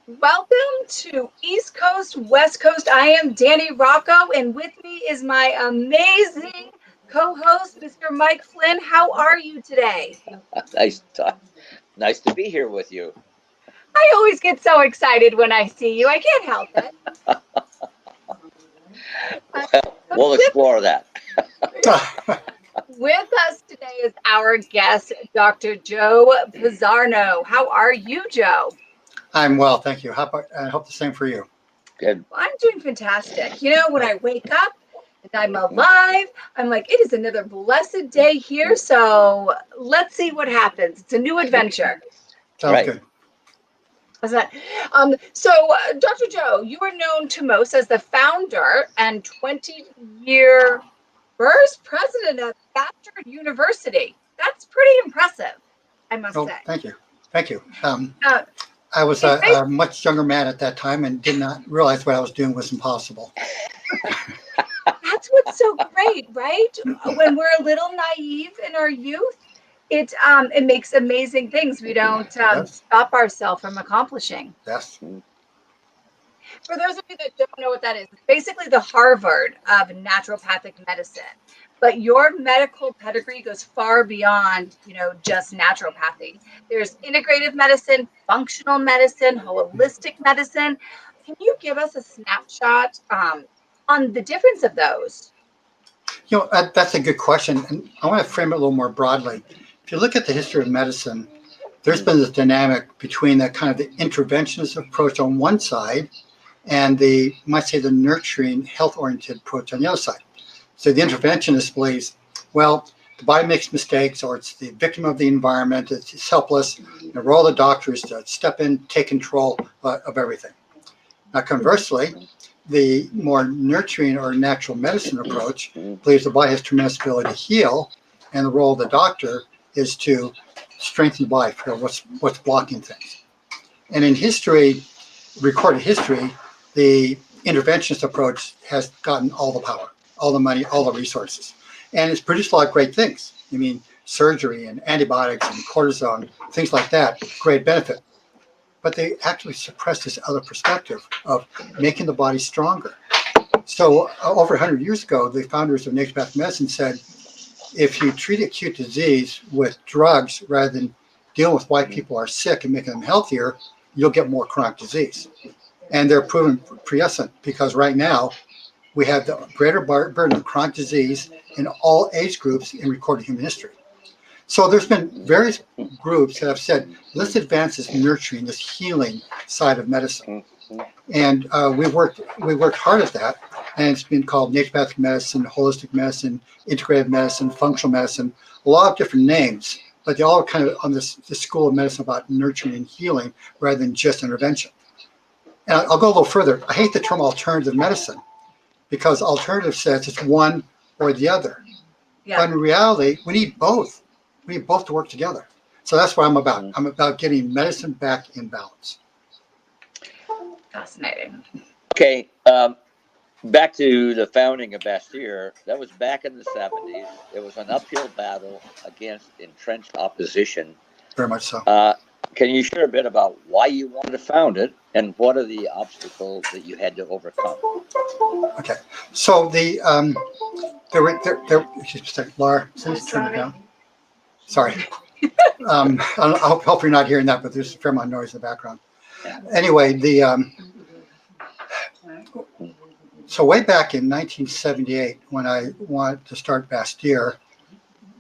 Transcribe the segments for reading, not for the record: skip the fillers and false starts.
Welcome to East Coast, West Coast. I am Danny Rocco, and with me is my amazing co-host, Mr. Mike Flynn. How are you today? Nice, nice to be here with you. I always get so excited when I see you. I can't help it. We'll explore that. With us today is our guest, Dr. Joe Pizzorno. How are you, Joe? I'm well, thank you. I hope the same for you. Good. I'm doing fantastic. You know, when I wake up and I'm alive, I'm like, it is another blessed day here. So let's see what happens. It's a new adventure. Sounds good. Is that? Dr. Joe, you are known to most as the founder and 20-year first president of Bastyr University. That's pretty impressive, I must say. Thank you. Thank you. I was a much younger man at that time and did not realize what I was doing was impossible. That's what's so great, right? When we're a little naive in our youth, it makes amazing things we don't stop ourselves from accomplishing. Yes. For those of you that don't know what that is, it's basically the Harvard of naturopathic medicine. But your medical pedigree goes far beyond, just naturopathy. There's integrative medicine, functional medicine, holistic medicine. Can you give us a snapshot on the difference of those? That's a good question. And I want to frame it a little more broadly. If you look at the history of medicine, there's been this dynamic between the kind of the interventionist approach on one side and the nurturing, health-oriented approach on the other side. So the interventionist believes, well, the body makes mistakes, or it's the victim of the environment, it's helpless. The role of the doctor is to step in, take control of everything. Now, conversely, the more nurturing or natural medicine approach believes the body has tremendous ability to heal, and the role of the doctor is to strengthen the body, figure out what's blocking things. And in history, recorded history, the interventionist approach has gotten all the power, all the money, all the resources. And it's produced a lot of great things. I mean, surgery and antibiotics and cortisone, things like that, great benefit. But they actually suppress this other perspective of making the body stronger. So over 100 years ago, the founders of naturopathic medicine said, if you treat acute disease with drugs rather than dealing with why people are sick and making them healthier, you'll get more chronic disease. And they're proven prescient because right now we have the greater burden of chronic disease in all age groups in recorded human history. So there's been various groups that have said, let's advance this nurturing, this healing side of medicine. And we worked hard at that. And it's been called naturopathic medicine, holistic medicine, integrative medicine, functional medicine, a lot of different names, but they all are kind of on this school of medicine about nurturing and healing rather than just intervention. And I'll go a little further. I hate the term alternative medicine because alternative says it's one or the other. Yeah. But in reality, we need both. We need both to work together. So that's what I'm about. I'm about getting medicine back in balance. Fascinating. Okay, back to the founding of Bastyr. That was back in the 70s. It was an uphill battle against entrenched opposition. Very much so. Can you share a bit about why you wanted to found it and what are the obstacles that you had to overcome? Okay, so Laura, please turn it down. Sorry. I hope you're not hearing that, but there's a fair amount of noise in the background. Anyway, so way back in 1978, when I wanted to start Bastyr,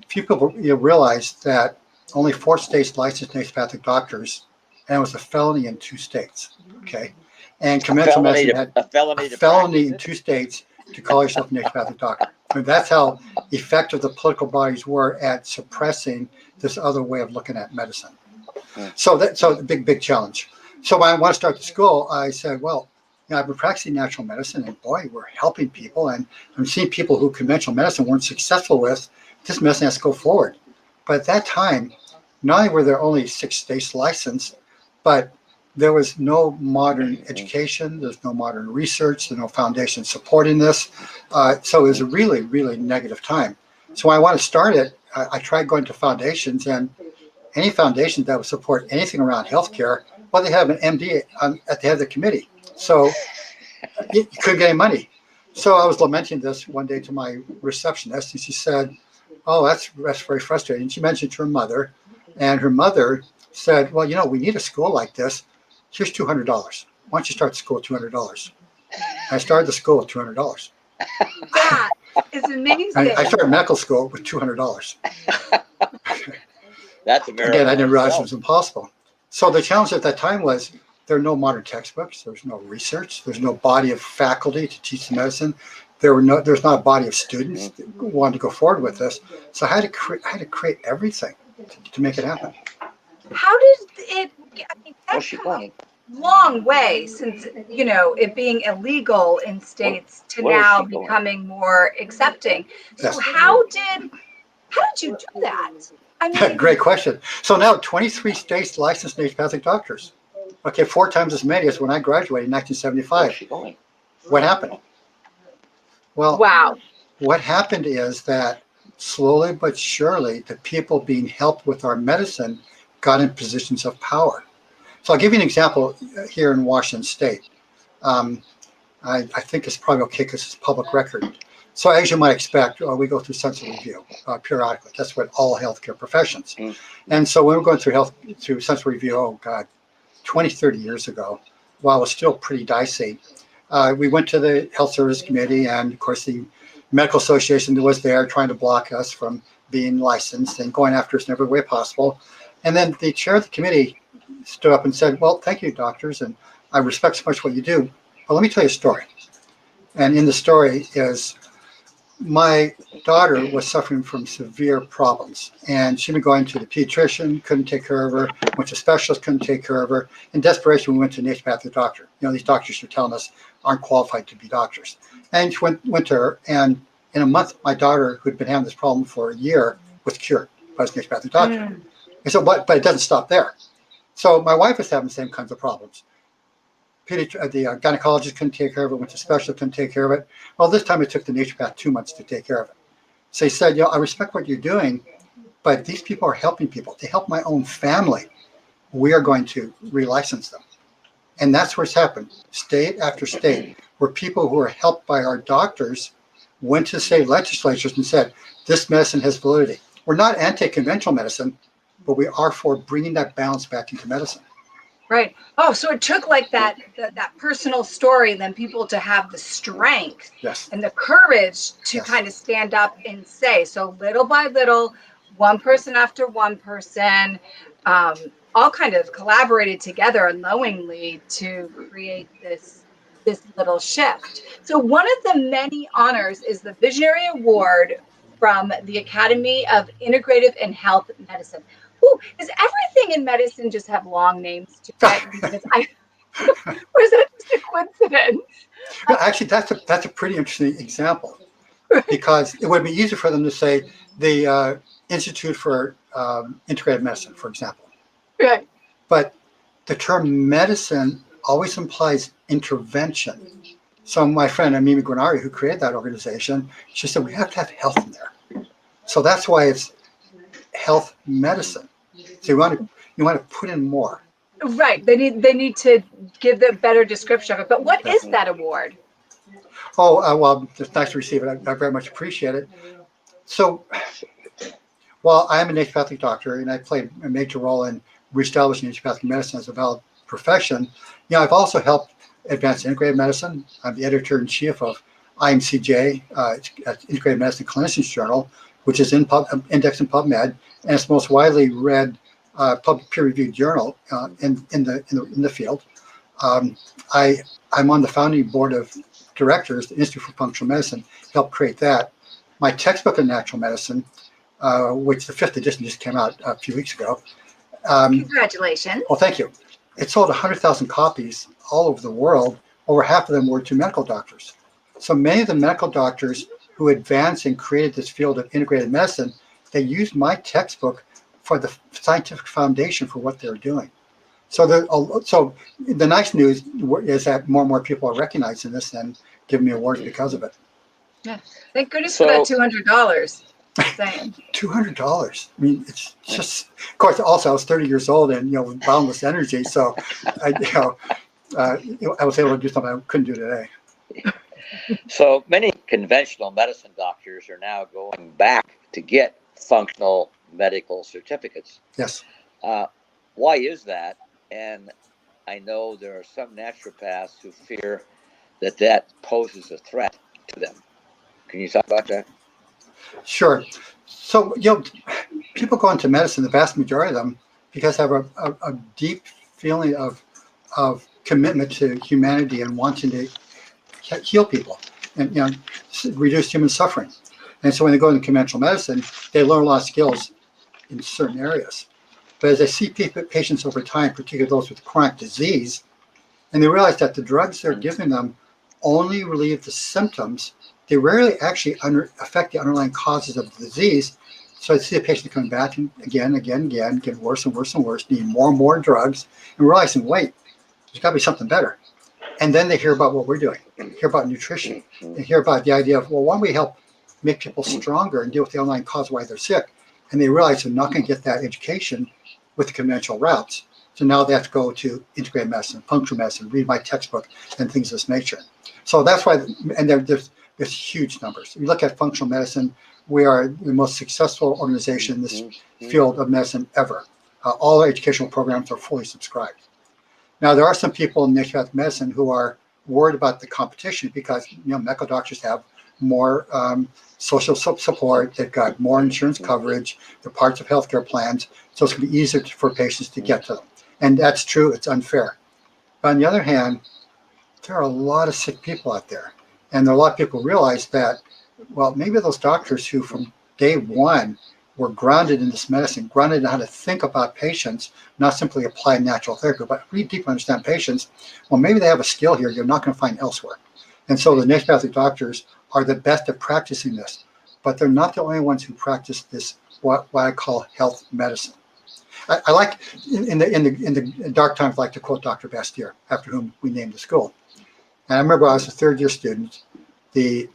few people realized that only 4 states licensed naturopathic doctors, and it was a felony in 2 states. Okay, and conventional medicine had a felony in 2 states to call yourself a naturopathic doctor. I mean, that's how effective the political bodies were at suppressing this other way of looking at medicine. So the big challenge. So when I want to start the school, I said, well, I've been practicing natural medicine, and boy, we're helping people, and I'm seeing people who conventional medicine weren't successful with. This medicine has to go forward. But at that time, not only were there only 6 states licensed, but there was no modern education, there's no modern research, there's no foundation supporting this. So it was a really, really negative time. So when I wanted to start it, I tried going to foundations, and any foundation that would support anything around healthcare, Well, they have an MD at the head of the committee. So you couldn't get any money. So I was lamenting this one day to my receptionist, and she said, "Oh, that's very frustrating." She mentioned her mother, and her mother said, "Well, we need a school like this. Here's $200. Why don't you start the school with $200?" I started the school with $200. That is amazing. I started medical school with $200. That's a miracle. Again, I didn't realize it was impossible. So the challenge at that time was there are no modern textbooks. There's no research. There's no body of faculty to teach the medicine. There's not a body of students that wanted to go forward with this. So I had to create everything to make it happen. How did it? I mean, What's she playing? long way since it being illegal in states to Where is now she going? becoming more accepting. So Yes. how did you do that? I mean, Great question. So now 23 states license naturopathic doctors. Okay, 4 times as many as when I graduated in Where's 1975. she going? What happened? Well, wow. what happened is that slowly but surely, the people being helped with our medicine got in positions of power. So I'll give you an example here in Washington State. I think it's probably okay because it's public record. So as you might expect, we go through census review periodically. That's what all healthcare professions. And so when we're going through census review, oh God, 20, 30 years ago, while it was still pretty dicey, we went to the Health Service Committee, and of course the Medical Association was there trying to block us from being licensed and going after us in every way possible. And then the chair of the committee stood up and said, "Well, thank you, doctors, and I respect so much what you do, but let me tell you a story." And in the story is my daughter was suffering from severe problems, and she'd been going to the pediatrician, couldn't take care of her, went to specialists, couldn't take care of her. In desperation, we went to a naturopathic doctor. These doctors you're telling us aren't qualified to be doctors. And she went to her, and in a month, my daughter, who'd been having this problem for a year, was cured by this naturopathic doctor. And so, but it doesn't stop there. So my wife was having the same kinds of problems. The gynecologist couldn't take care of it, went to specialist, couldn't take care of it. Well, this time it took the naturopath 2 months to take care of it. So he said, I respect what you're doing, but these people are helping people. They help my own family. We are going to relicense them. And that's where it's happened. State after state, where people who are helped by our doctors went to state legislatures and said, this medicine has validity. We're not anti-conventional medicine, but we are for bringing that balance back into medicine. Right. Oh, so it took like that personal story, then people to have the strength and the courage to kind of stand up and say. So little by little, one person after one person, all kind of collaborated together unknowingly to create this little shift. So one of the many honors is the Visionary Award from the Academy of Integrative and Health Medicine. Ooh, does everything in medicine just have long names to it? Because or is that just a coincidence? Actually, that's a pretty interesting example, because it would be easier for them to say the Institute for Integrative Medicine, for example. Right. But the term medicine always implies intervention. So my friend Amimi Granari, who created that organization, she said we have to have health in there. So that's why it's health medicine. So you want to put in more. Right. They need to give the better description of it. But what is that award? Oh, well, it's nice to receive it. I very much appreciate it. So while I am a naturopathic doctor and I played a major role in reestablishing naturopathic medicine as a valid profession, I've also helped advance integrative medicine. I'm the editor-in-chief of IMCJ, Integrative Medicine Clinicians Journal, which is indexed in PubMed, and it's the most widely read peer-reviewed journal in the field. I'm on the founding board of directors, the Institute for Functional Medicine, helped create that. My textbook on natural medicine, which the 5th edition just came out a few weeks ago. Congratulations. Well, thank you. It sold 100,000 copies all over the world. Over half of them were to medical doctors. So many of the medical doctors who advanced and created this field of integrated medicine, they used my textbook for the scientific foundation for what they're doing. So the nice news is that more and more people are recognizing this and giving me awards because of it. Yeah. Thank goodness for that $200. Same. $200. I mean, it's just, of course, also I was 30 years old and, with boundless energy. So I was able to do something I couldn't do today. So many conventional medicine doctors are now going back to get functional medical certificates. Yes. Why is that? And I know there are some naturopaths who fear that poses a threat to them. Can you talk about that? Sure. So, people go into medicine, the vast majority of them, because they have a deep feeling of commitment to humanity and wanting to heal people and reduce human suffering. And so when they go into conventional medicine, they learn a lot of skills in certain areas. But as they see patients over time, particularly those with chronic disease, and they realize that the drugs they're giving them only relieve the symptoms, they rarely actually affect the underlying causes of the disease. So I see a patient coming back again, getting worse and worse and worse, needing more and more drugs, and realizing, wait, there's got to be something better. And then they hear about what we're doing, hear about nutrition, and hear about the idea of, well, why don't we help make people stronger and deal with the underlying cause why they're sick? And they realize they're not going to get that education with the conventional routes. So now they have to go to integrative medicine, functional medicine, read my textbook, and things of this nature. So that's why, and there's huge numbers. You look at functional medicine, we are the most successful organization in this field of medicine ever. All our educational programs are fully subscribed. Now, there are some people in naturopathic medicine who are worried about the competition because, medical doctors have more social support, they've got more insurance coverage, they're parts of healthcare plans, so it's going to be easier for patients to get to them. And that's true, it's unfair. But on the other hand, there are a lot of sick people out there. And there are a lot of people who realize that, well, maybe those doctors who from day one were grounded in this medicine, grounded in how to think about patients, not simply apply natural therapy, but really deeply understand patients, well, maybe they have a skill here you're not going to find elsewhere. And so the naturopathic doctors are the best at practicing this, but they're not the only ones who practice this, what I call health medicine. I like, in the dark times, I like to quote Dr. Bastyr, after whom we named the school. And I remember I was a third-year student. We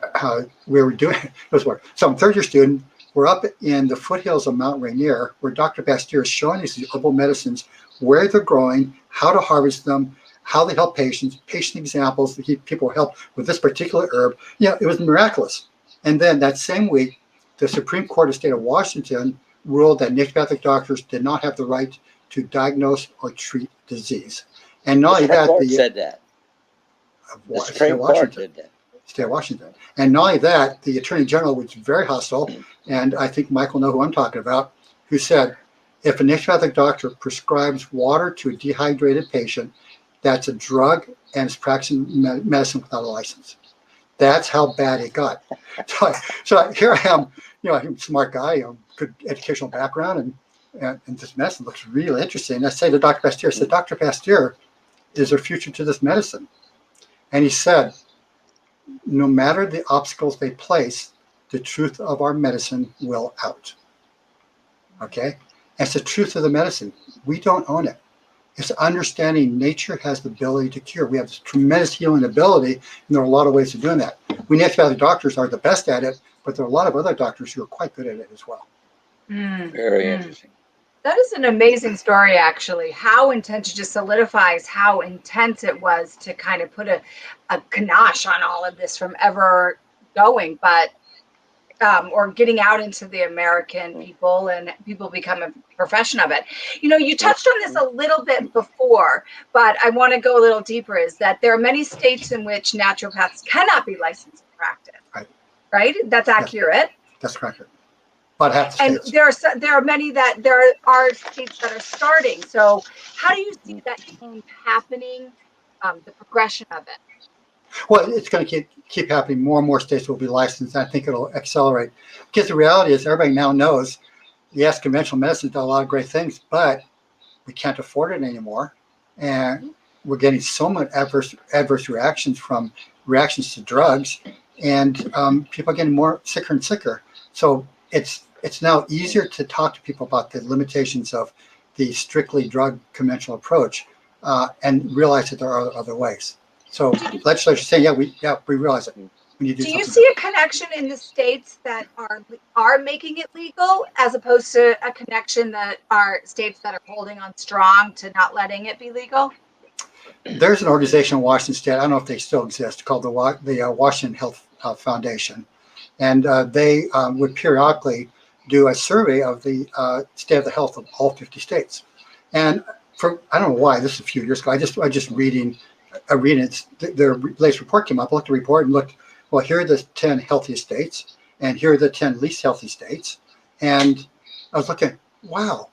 were doing this work. So I'm a third-year student. We're up in the foothills of Mount Rainier, where Dr. Bastyr is showing us these herbal medicines, where they're growing, how to harvest them, how they help patients, patient examples that people help with this particular herb. It was miraculous. And then that same week, the Supreme Court of the state of Washington ruled that naturopathic doctors did not have the right to diagnose or treat disease. And not only that, said that. The Supreme Court did that. State of Washington. And not only that, the Attorney General was very hostile, and I think Michael know who I'm talking about, who said, if a naturopathic doctor prescribes water to a dehydrated patient, that's a drug and is practicing medicine without a license. That's how bad it got. So here I am, I'm a smart guy, good educational background, and this medicine looks really interesting. I say to Dr. Bastyr, I said, Dr. Bastyr, is there a future to this medicine? And he said, no matter the obstacles they place, the truth of our medicine will out. Okay? That's the truth of the medicine. We don't own it. It's understanding nature has the ability to cure. We have this tremendous healing ability, and there are a lot of ways of doing that. We naturopathic doctors are the best at it, but there are a lot of other doctors who are quite good at it as well. Very interesting. That is an amazing story, actually. How intense, it just solidifies how intense it was to kind of put a kibosh on all of this from ever going, but or getting out into the American people and people become a profession of it. You touched on this a little bit before, but I want to go a little deeper, is that there are many states in which naturopaths cannot be licensed to practice. Right? That's accurate. Yes, that's correct. But half the states. And there are many that there are states that are starting. So how do you see that change happening, the progression of it? Well, it's going to keep happening. More and more states will be licensed. I think it'll accelerate. Because the reality is, everybody now knows, yes, conventional medicine does a lot of great things, but we can't afford it anymore. And we're getting so much adverse reactions to drugs, and people are getting more sicker and sicker. So it's now easier to talk to people about the limitations of the strictly drug conventional approach, and realize that there are other ways. So legislation saying, we realize it. when you do Do you something. see a connection in the states that are making it legal, as opposed to a connection that are states that are holding on strong to not letting it be legal? There's an organization in Washington State, I don't know if they still exist, called the Washington Health Foundation. And they would periodically do a survey of the state of the health of all 50 states. And I don't know why, this is a few years ago, I just reading their latest report came up, I looked at the report and looked, well, here are the 10 healthiest states, and here are the 10 least healthy states. And I was looking, wow,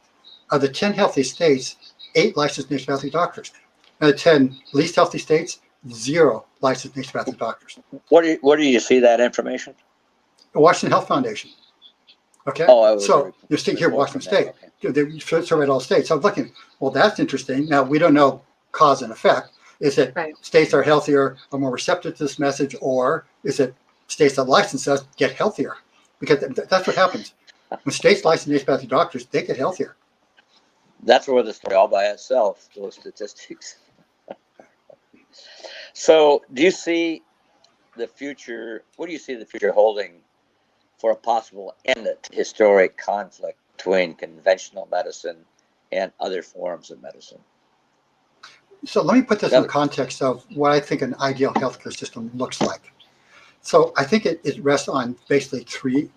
of the 10 healthy states, 8 licensed naturopathic doctors. And the 10 least healthy states, 0 licensed naturopathic doctors. Where do you see that information? The Washington Health Foundation. Okay. Oh, so you see here, Washington State. Okay. They surveyed all states. So I'm looking, well, that's interesting. Now, we don't know cause and effect. Is it Right. states that are healthier are more receptive to this message, or is it states that license us get healthier? Because that's what happens. When states license naturopathic doctors, they get healthier. That's where the story all by itself, those statistics. So do you see the future, what do you see the future holding for a possible end to historic conflict between conventional medicine and other forms of medicine? So let me put this in the context of what I think an ideal healthcare system looks like. So I think it rests on basically three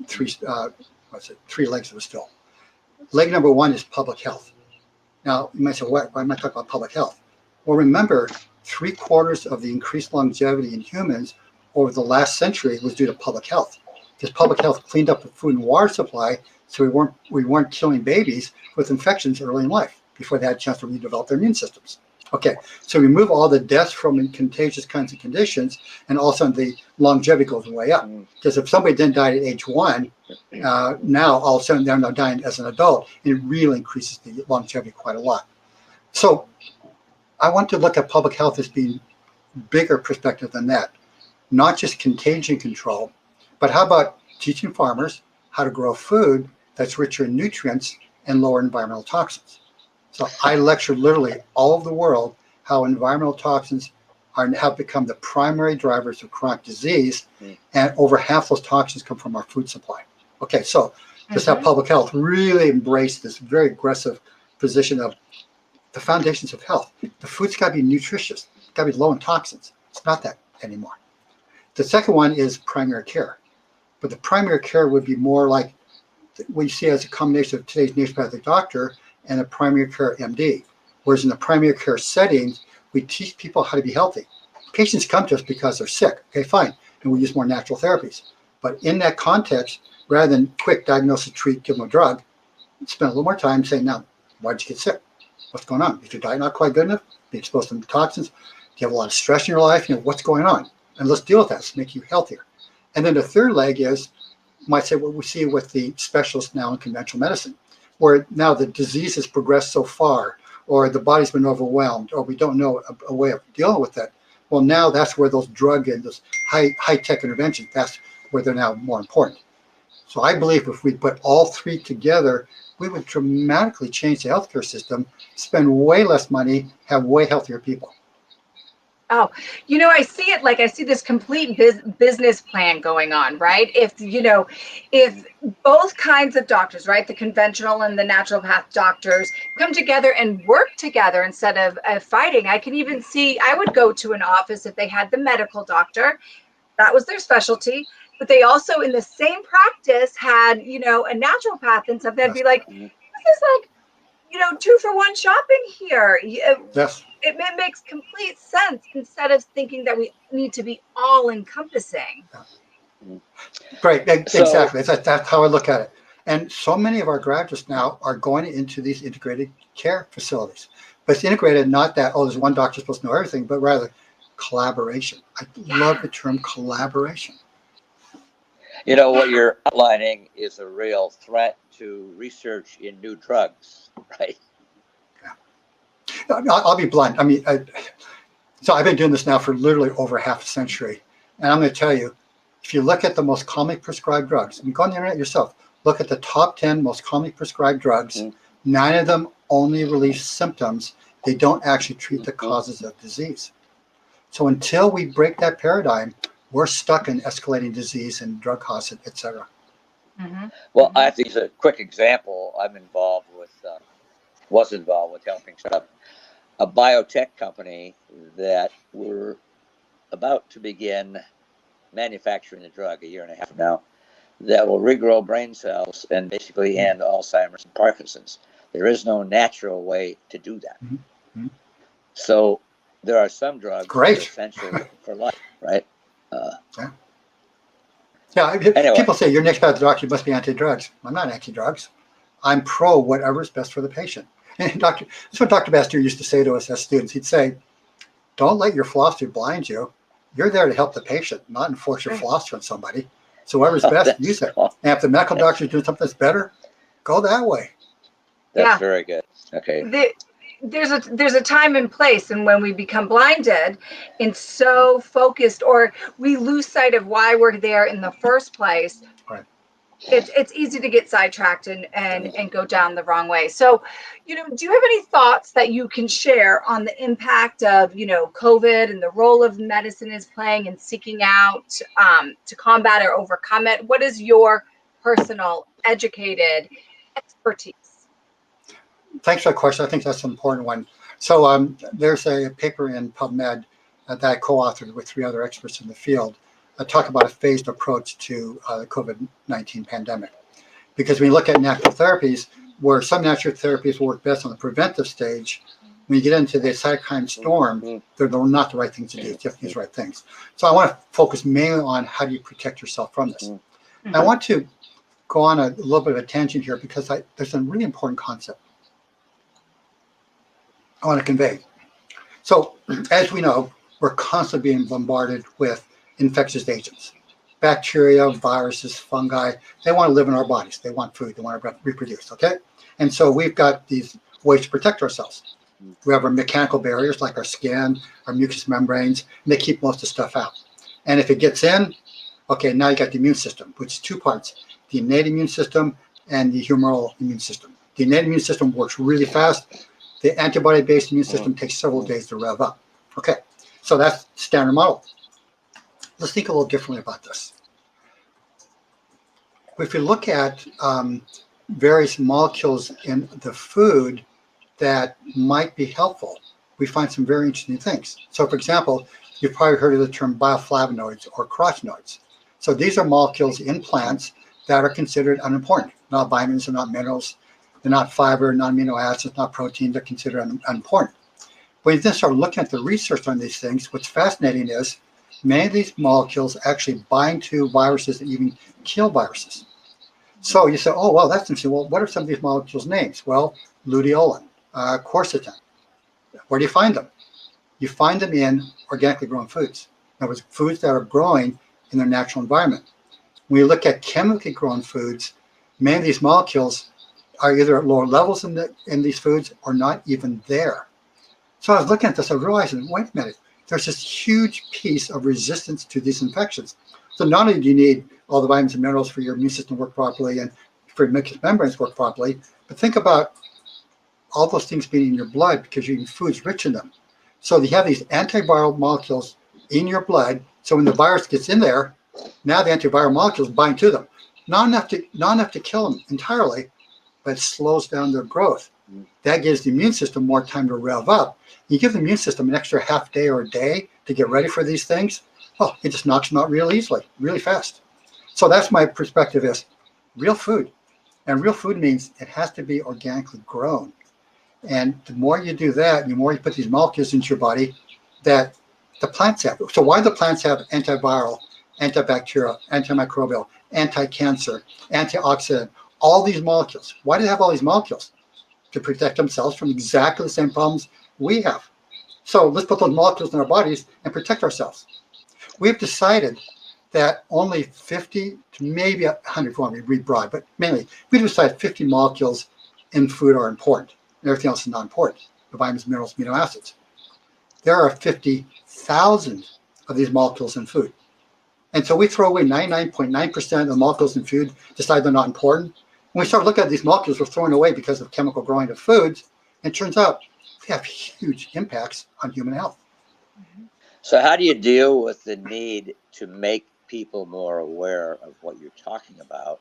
legs of a stool. Leg number one is public health. Now, you might say, why am I talking about public health? Well, remember, 3/4 of the increased longevity in humans over the last century was due to public health. Because public health cleaned up the food and water supply, so we weren't killing babies with infections early in life before they had a chance to redevelop their immune systems. Okay, so remove all the deaths from contagious kinds of conditions, and all of a sudden the longevity goes way up. Because if somebody didn't die at age 1, now all of a sudden they're now dying as an adult, and it really increases the longevity quite a lot. So I want to look at public health as being bigger perspective than that. Not just contagion control, but how about teaching farmers how to grow food that's richer in nutrients and lower environmental toxins? So I lecture literally all over the world how environmental toxins have become the primary drivers of chronic disease, and over half those toxins come from our food supply. Okay, so just how public health really embraced this very aggressive position of the foundations of health. The food's got to be nutritious, it's got to be low in toxins. It's not that anymore. The second one is primary care. But the primary care would be more like what you see as a combination of today's naturopathic doctor and a primary care MD. Whereas in the primary care setting, we teach people how to be healthy. Patients come to us because they're sick. Okay, fine. And we use more natural therapies. But in that context, rather than quick diagnosis, treat, give them a drug, spend a little more time saying, now, why did you get sick? What's going on? Is your diet not quite good enough? Be exposed to toxins? Do you have a lot of stress in your life? What's going on? And let's deal with that. Let's make you healthier. And then the third leg is, you might say, what we see with the specialists now in conventional medicine, where now the disease has progressed so far, or the body's been overwhelmed, or we don't know a way of dealing with it. Well, now that's where those drug and those high-tech interventions, that's where they're now more important. So I believe if we put all three together, we would dramatically change the healthcare system, spend way less money, have way healthier people. Oh, I see it like I see this complete business plan going on, right? If both kinds of doctors, right, the conventional and the naturopath doctors come together and work together instead of fighting, I can even see, I would go to an office if they had the medical doctor, that was their specialty, but they also in the same practice had, a naturopath and stuff. They'd be like, this is like, 2-for-1 shopping here. Yes. It makes complete sense instead of thinking that we need to be all encompassing. Right, exactly. That's how I look at it. And so many of our graduates now are going into these integrated care facilities. But it's integrated, not that, there's one doctor supposed to know everything, but rather collaboration. I love the term collaboration. What you're outlining is a real threat to research in new drugs, right? I'll be blunt. So I've been doing this now for literally over half a century. And I'm going to tell you, if you look at the most commonly prescribed drugs, go on the internet yourself, look at the top 10 most commonly prescribed drugs, 9 of them only relieve symptoms. They don't actually treat the causes of disease. So until we break that paradigm, we're stuck in escalating disease and drug costs, et cetera. Mm-hmm. Well, I have to use a quick example. Was involved with helping set up a biotech company that we're about to begin manufacturing the drug a year and a half from now that will regrow brain cells and basically end Alzheimer's and Parkinson's. There is no natural way to do that. Mm-hmm. So there are some drugs that are Great. essential for life, right? Yeah, Anyway. people say you're next by the doctor, you must be anti-drugs. I'm not anti-drugs. I'm pro whatever is best for the patient. And that's what Dr. Bastyr used to say to us as students. He'd say, don't let your philosophy blind you. You're there to help the patient, not enforce your philosophy on somebody. So whatever's best, use it. And if the medical doctor is doing something that's better, go that way. That's very good. Okay. There's a time and place, and when we become blinded and so focused, or we lose sight of why we're there in the first place, right. It's easy to get sidetracked and go down the wrong way. So, do you have any thoughts that you can share on the impact of, COVID and the role of medicine is playing in seeking out to combat or overcome it? What is your personal educated expertise? Thanks for that question. I think that's an important one. So there's a paper in PubMed that I co-authored with 3 other experts in the field talk about a phased approach to the COVID-19 pandemic. Because when you look at natural therapies, where some natural therapies work best on the preventive stage, when you get into the cytokine storm, they're not the right things to do. You have to use the right things. So I want to focus mainly on how do you protect yourself from this. Mm-hmm. I want to go on a little bit of a tangent here because there's a really important concept I want to convey. So as we know, we're constantly being bombarded with infectious agents. Bacteria, viruses, fungi, they want to live in our bodies. They want food. They want to reproduce, okay? And so we've got these ways to protect ourselves. We have our mechanical barriers like our skin, our mucous membranes, and they keep most of the stuff out. And if it gets in, okay, now you got the immune system, which is 2 parts, the innate immune system and the humoral immune system. The innate immune system works really fast. The antibody-based immune system takes several days to rev up. Okay, so that's standard model. Let's think a little differently about this. If you look at various molecules in the food that might be helpful, we find some very interesting things. So for example, you've probably heard of the term bioflavonoids or carotenoids. So these are molecules in plants that are considered unimportant, not vitamins and not minerals. They're not fiber, not amino acids, not protein. They're considered unimportant. When you then start looking at the research on these things, what's fascinating is many of these molecules actually bind to viruses and even kill viruses. So you say, oh, well, that's interesting. Well, what are some of these molecules' names? Well, luteolin, quercetin. Where do you find them? You find them in organically grown foods. In other words, foods that are growing in their natural environment. When you look at chemically grown foods, many of these molecules are either at lower levels in these foods or not even there. So I was looking at this, I realized, wait a minute, there's this huge piece of resistance to these infections. So not only do you need all the vitamins and minerals for your immune system to work properly and for your mucous membranes to work properly, but think about all those things being in your blood because you're eating foods rich in them. So you have these antiviral molecules in your blood. So when the virus gets in there, now the antiviral molecules bind to them. Not enough to kill them entirely, but it slows down their growth. That gives the immune system more time to rev up. You give the immune system an extra half day or a day to get ready for these things, oh, it just knocks them out real easily, really fast. So that's my perspective is real food. And real food means it has to be organically grown. And the more you do that, the more you put these molecules into your body that the plants have. So why do the plants have antiviral, antibacterial, antimicrobial, anti-cancer, antioxidant, all these molecules? Why do they have all these molecules? To protect themselves from exactly the same problems we have. So let's put those molecules in our bodies and protect ourselves. We've decided that only 50 to maybe 100, if you want to read broad, but mainly we've decided 50 molecules in food are important. Everything else is not important. The vitamins, minerals, amino acids. There are 50,000 of these molecules in food. And so we throw away 99.9% of the molecules in food, decide they're not important. When we start looking at these molecules we're throwing away because of chemical growing of foods, it turns out they have huge impacts on human health. So how do you deal with the need to make people more aware of what you're talking about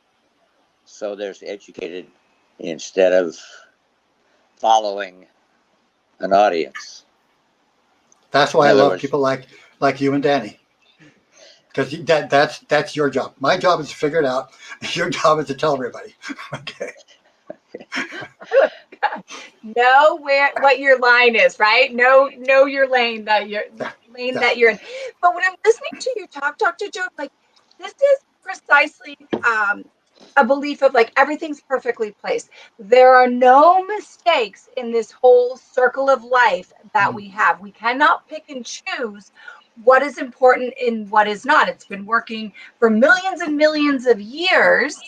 so there's educated instead of following an audience? That's In why I other love words, people like you and Danny, because that's your job. My job is to figure it out. Your job is to tell everybody. Okay. Know what your line is, right? Know your lane that you're Yeah. lane Yeah. that you're in. But when I'm listening to you talk, Dr. Joe, like this is precisely a belief of like everything's perfectly placed. There are no mistakes in this whole circle of life that we have. We cannot pick and choose what is important and what is not. It's been working for millions and millions of years.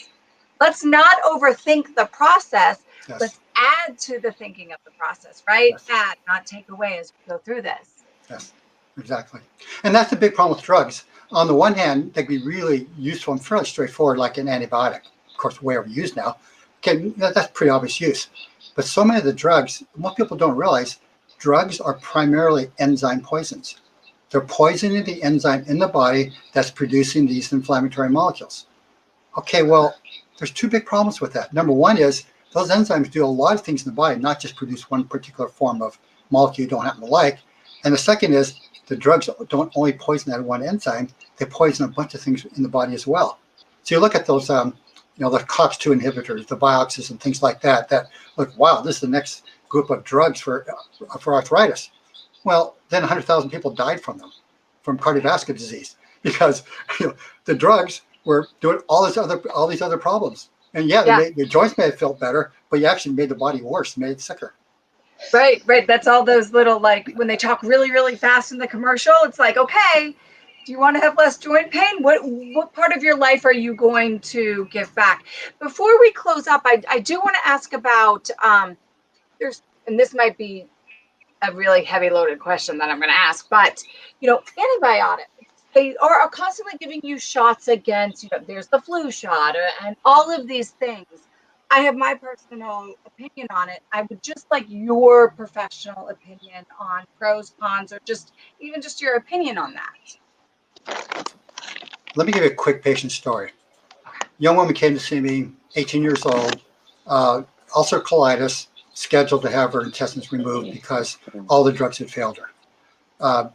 Let's not overthink the process. Yes. Let's add to the thinking of the process, right? Yes. Add, not take away as we go through this. Yes. Exactly. And that's the big problem with drugs. On the one hand, they can be really useful and fairly straightforward, like an antibiotic. Of course, way overused now. Okay, that's pretty obvious use. But so many of the drugs, what people don't realize, drugs are primarily enzyme poisons. They're poisoning the enzyme in the body that's producing these inflammatory molecules. Okay, well, there's two big problems with that. Number one is those enzymes do a lot of things in the body, not just produce one particular form of molecule you don't happen to like. And the second is the drugs don't only poison that one enzyme, they poison a bunch of things in the body as well. So you look at those, the COX-2 inhibitors, the Bioxys and things like that, that look, wow, this is the next group of drugs for arthritis. Well, then 100,000 people died from them, from cardiovascular disease, because the drugs were doing all these other problems. And yeah, Yeah, the joints may have felt better, but you actually made the body worse, made it sicker. right, right. That's all those little, like when they talk really, really fast in the commercial, it's like, okay, do you want to have less joint pain? What part of your life are you going to give back? Before we close up, I do want to ask about there's, and this might be a really heavy loaded question that I'm going to ask, but antibiotics, they are constantly giving you shots against, there's the flu shot and all of these things. I have my personal opinion on it. I would just like your professional opinion on pros, cons, or just even just your opinion on that. Let me give you a quick patient story. Young woman came to see me, 18 years old, ulcer colitis, scheduled to have her intestines removed because all the drugs had failed her.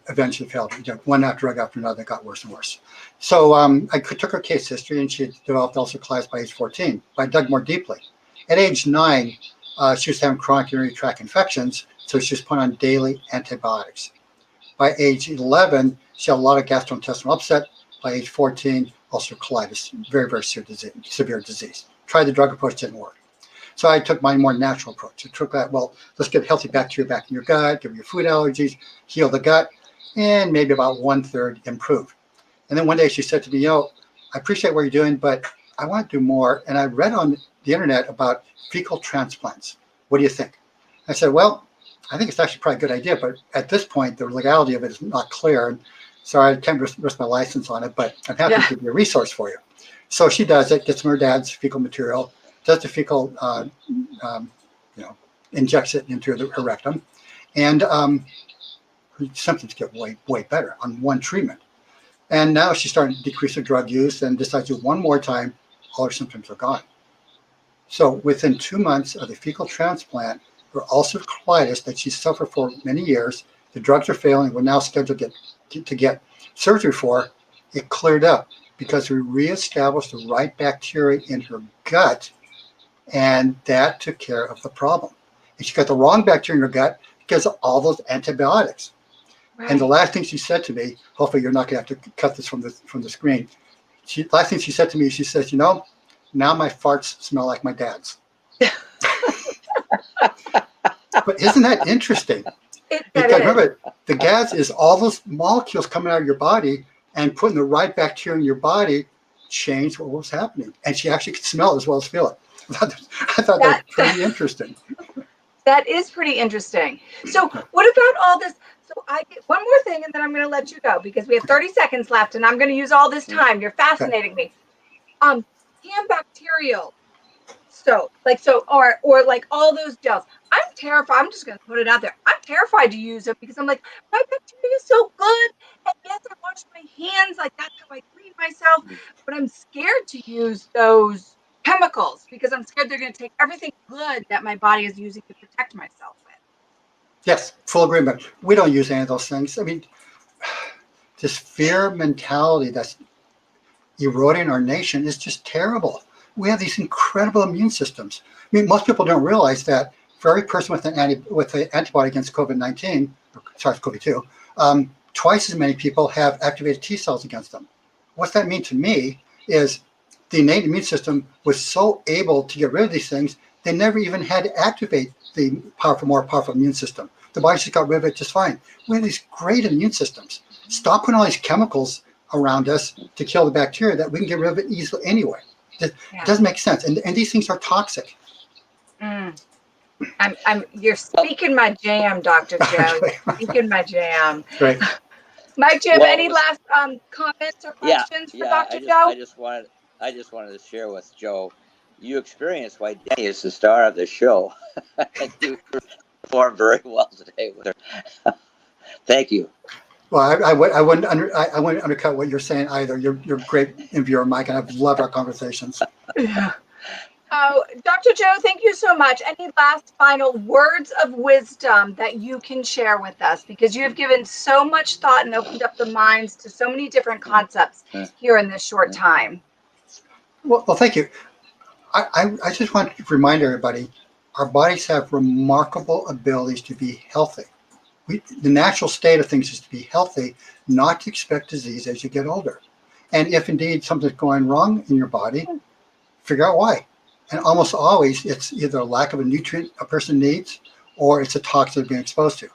Eventually failed her. One drug after another got worse and worse. So I took her case history, and she had developed ulcer colitis by age 14. But I dug more deeply. At age 9, she was having chronic urinary tract infections, so she was put on daily antibiotics. By age 11, she had a lot of gastrointestinal upset. By age 14, ulcer colitis, very, very severe disease. Tried the drug approach, didn't work. So I took my more natural approach. I took that, well, let's get healthy bacteria back in your gut, give you food allergies, heal the gut, and maybe about 1/3 improve. And then one day she said to me, I appreciate what you're doing, but I want to do more. And I read on the internet about fecal transplants. What do you think? I said, well, I think it's actually probably a good idea, but at this point, the legality of it is not clear. And so I can't risk my license on it, but I'm happy to be a resource for you. So she does it, gets from her dad's fecal material, does the fecal, injects it into her rectum, and her symptoms get way, way better on one treatment. And now she's starting to decrease her drug use and decides to do one more time, all her symptoms are gone. So within 2 months of the fecal transplant, her ulcerative colitis that she suffered for many years, the drugs are failing, we're now scheduled to get surgery for, it cleared up because we reestablished the right bacteria in her gut, and that took care of the problem. And she got the wrong bacteria in her gut because of all those antibiotics. Right. And the last thing she said to me, hopefully you're not going to have to cut this from the screen. Last thing she said to me, she says, now my farts smell like my dad's. But isn't that interesting? Because remember, the gas is all those molecules coming out of your body and putting the right bacteria in your body changed what was happening. And she actually could smell it as well as feel it. I thought that was pretty interesting. That is pretty interesting. So what about all this? So I get one more thing, and then I'm going to let you go because we have 30 seconds left, and I'm going to use all this time. You're fascinating me. Antibacterial, So like or like all those gels. I'm terrified. I'm just gonna put it out there. I'm terrified to use them because I'm like, my bacteria is so good. And yes, I wash my hands, like that's how I clean myself. But I'm scared to use those chemicals because I'm scared they're gonna take everything good that my body is using to protect myself with. Yes, full agreement. We don't use any of those things. I mean, this fear mentality that's eroding our nation is just terrible. We have these incredible immune systems. I mean, most people don't realize that for every person with an antibody against COVID-19, or SARS-CoV-2, twice as many people have activated T cells against them. What that means to me is the innate immune system was so able to get rid of these things, they never even had to activate the more powerful immune system. The body just got rid of it just fine. We have these great immune systems. Stop putting all these chemicals around us to kill the bacteria that we can get rid of it easily anyway. It doesn't make sense. And these things are toxic. Mm. You're speaking my jam, Dr. Joe. Okay. You're speaking my jam. Great. Mike, do you have Well, any last comments or yeah, questions for yeah. Dr. Joe? I just wanted to share with Joe. You experienced why Danny is the star of the show, and you performed very well today with her. Thank you. Well, I wouldn't undercut what you're saying either. You're great interviewer, Mike, and I've loved our conversations. Yeah. Oh, Dr. Joe, thank you so much. Any last final words of wisdom that you can share with us? Because you have given so much thought and opened up the minds to so many different concepts here in this short time. Well, thank you. I just want to remind everybody, our bodies have remarkable abilities to be healthy. The natural state of things is to be healthy, not to expect disease as you get older. And if indeed something's going wrong in your body, figure out why. And almost always it's either a lack of a nutrient a person needs or it's a toxin they're being exposed to.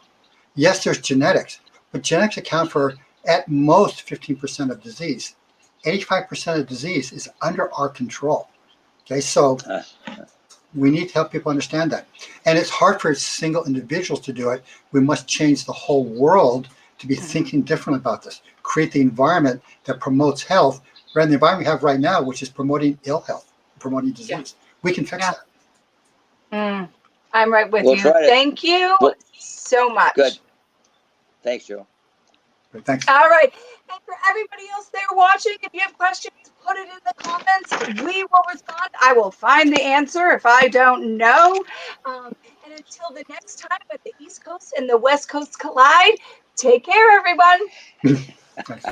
Yes, there's genetics, but genetics account for at most 15% of disease. 85% of disease is under our control. Okay, so we need to help people understand that. And it's hard for single individuals to do it. We must change the whole world to be thinking differently about this. Create the environment that promotes health rather than the environment we have right now, which is promoting ill health, promoting disease. Yeah. We can fix that. I'm right with you. Thank you so much. Good. Thanks, Joe. Great, thanks. All right. And for everybody else there watching, if you have questions, put it in the comments. We will respond. I will find the answer if I don't know. And until the next time that the East Coast and the West Coast collide, take care, everyone. Thanks.